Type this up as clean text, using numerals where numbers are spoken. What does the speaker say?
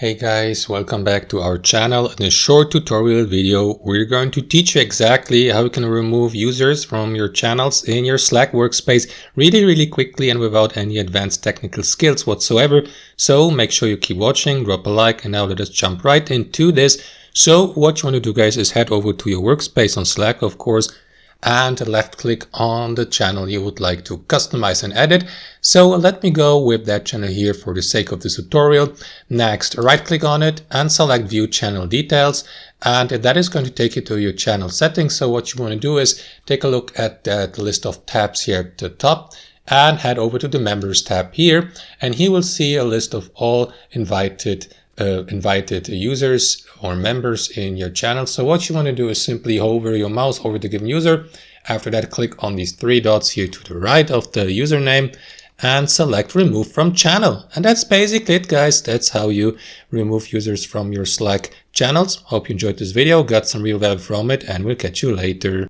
Hey guys, welcome back to our channel. In a short tutorial video, we're going to teach you exactly how you can remove users from your channels in your Slack workspace really quickly and without any advanced technical skills whatsoever. So make sure you keep watching, drop a like, and now let us jump right into this. So what you want to do, guys, is head over to your workspace on Slack, of course, and left click on the channel you would like to customize and edit. So let me go with that channel here for the sake of this tutorial. Next, right click on it and select view channel details, and that is going to take you to your channel settings. So what you want to do is take a look at that list of tabs here at the top and head over to the members tab here, and here will see a list of all invited users or members in your channel. So what you want to do is simply hover your mouse over the given user. After that, click on these three dots here to the right of the username and select remove from channel. And that's basically it, guys. That's how you remove users from your Slack channels. Hope you enjoyed this video, got some real value from it, and we'll catch you later.